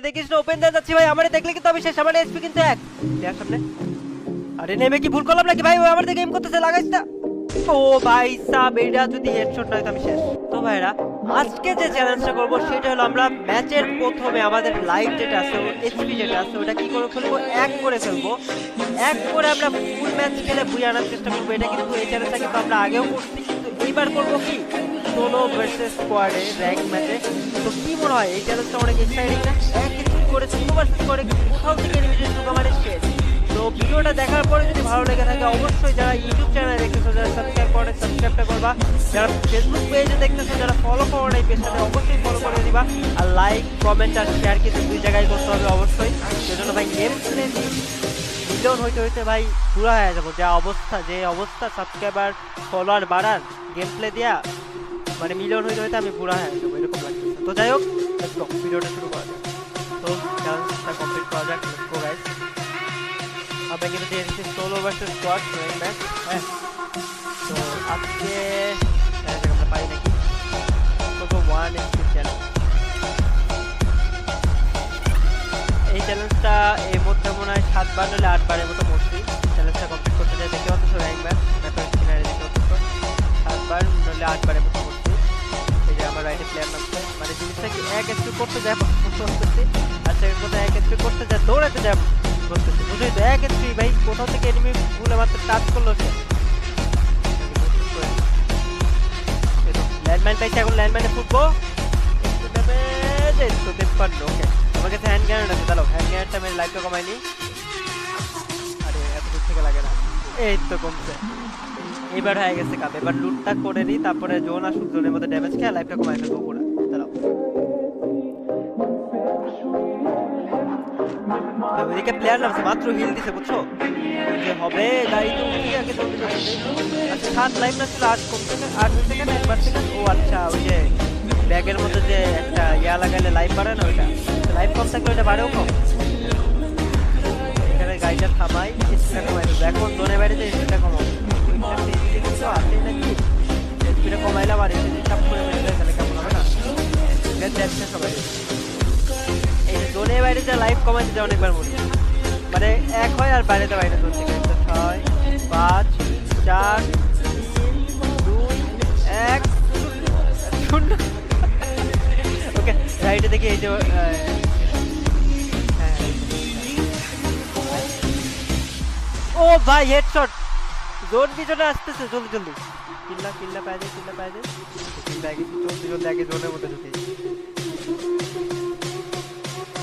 দেখিস না ওপেন দিয়ে যাচ্ছি ভাই, আমারে দেখলে কিন্তু আমি শেষ, আমার এসপি কিন্তু এক দেয়ার সামনে। আরে নেমে কি ভুল করলাম নাকি ভাই? ও আমার দিকে এম করতেছে, লাগাইস না। ও ভাই সাব, এটা যদি হেডশট নয় তো আমি শেষ। তো ভাইরা আজকে যে চ্যালেঞ্জটা করবো সেটা হলো আমরা ম্যাচের প্রথমে আমাদের লাইট যেটা আছে, এইচপি যেটা আছে, ওটা কি করে ফেলবো, এক করে ফেলবো। এক করে আমরা ফুল ম্যাচ খেলে বুঝে আনার চেষ্টা করবো। এটা কিন্তু এই চ্যালেঞ্জটা কিন্তু আমরা আগেও করছি, কিন্তু এইবার করবো কি সোলো ভার্সেস স্কোয়াডে র্যাঙ্ক ম্যাচে। তো কি মনে হয় এই চ্যালেঞ্জটা অনেক এক্সাইটিং না? এক কিছু করে সোলো ভার্সেস স্কোয়াডে কোথাও থেকে এলিমিনেট ঢোকা মানে শেষ। তো ভিডিওটা দেখার পরে যদি ভালো লেগে থাকে অবশ্যই যারা ইউটিউব চ্যানেলে দেখতেছো, যারা সাবস্ক্রাইব করে সাবস্ক্রাইবটা করবা, যারা ফেসবুক পেজে দেখতেছো, যারা ফলো করো না এই পেজটাতে অবশ্যই ফলো করে দিবা। আর লাইক কমেন্ট আর শেয়ার কিন্তু দুই জায়গায় করতে হবে অবশ্যই। সেজন্য ভাই গেম প্লে মিলিয়ন হইতে হইতে ভাই পুরো হয়ে যাবো। যে অবস্থা সাবস্ক্রাইবার ফলোয়ার বাড়ার গেম প্লে দিয়া, মানে মিলিয়ন হইতে হইতে আমি পুরো হয়ে যাবো এরকম লাগতেছে। তো যাই হোক লেটস গো, ভিডিওটা শুরু করা যাক। তো চ্যালেঞ্জটা কমপ্লিট করা যাক, লেটস গো গাইস। আমরা কিন্তু দিয়ে দিচ্ছি solo versus squad rank match. হ্যাঁ, তো আজকে আমরা পাই নাকি করবো 1 চ্যালেঞ্জ। এই চ্যালেঞ্জটা এর মধ্যে মনে হয় 7 বার নইলে 8 বারের মতো মরছি চ্যালেঞ্জটা কমপ্লিট করতে যাই। দেখতে পাচ্ছ র্যাঙ্ক ম্যাচ ম্যাপের কিনারে দেখতে পাচ্ছ 7 বার নইলে 8 বারের মতো মরছি। এই যে আমার রাইটে প্লেয়ার নামছে, মানে জিনিসটা কি এক এসপি করতে যায় করতেছি, আর সেকেন্ড কথা এক এসপি করতে যায় দৌড়াতে যায় করতেছি, বুঝলি তো? এক এসপি ভাই কোথাও থেকে এনিমি ভুলে মাত্র টাচ করলো সে। ল্যান্ডমাইন পাইছে, এখন ল্যান্ডমাইনে ফুটবো। ওকে, আমার কাছে হ্যান্ড গ্রেনেড আছে, দাঁড়াও হ্যান্ড গ্রেনেডটা আমি লাইফটা কমাইনি। আরে এত দূর থেকে লাগে না, এই তো কমছে। এবার হয়ে গেছে কাপ, এবার লুটটা করে দিই, তারপরে জোন আসুক, জোনের মধ্যে ড্যামেজ খেয়ে লাইফটা কমাই ফেলবো পুরো। দাঁড়াও, এদিকে প্লেয়ার নামছে, মাত্র হিল দিছে বুঝছো, যে হবে গাড়ি তো উঠি আগে জলদি জলদি। আচ্ছা 7 লাইফ না ছিল, 8 সেকেন্ড 8 সেকেন্ড 1 সেকেন্ড। ও আচ্ছা, ওই যে ব্যাগের মধ্যে যে একটা ইয়া লাগাইলে লাইফ বাড়ে না, ওইটা লাইফ কম থাকলে ওইটা বাড়েও কম। এখানে গাড়িটা থামাই, স্পিডটা কমাই দেবো। এখন জোনের বাইরে যে স্পিডটা কমাবো, আসেই নাকি স্পিডটা কমাইলাম আর এসে চাপ করে মেরে দেয়, তাহলে কেমন হবে না? দেখছে সবাই এই যে জোনের বাইরে যে লাইফ কমাইতে যায় অনেকবার মনে, মানে এক হয় আর বাইরেতে বাইরে জোন থেকে 6 5 4 3 2 1 0। ওকে, রাইটে দেখি এই যে ও ভাই হেডশট, জোন পিছনে আসতেছে, জলদি জলদি কিল্লা পায় যায়, কিল্লা পায় যায়, কিল্লা গেছি, জলদি জলদি আগে জোনের মধ্যে ঢুকে।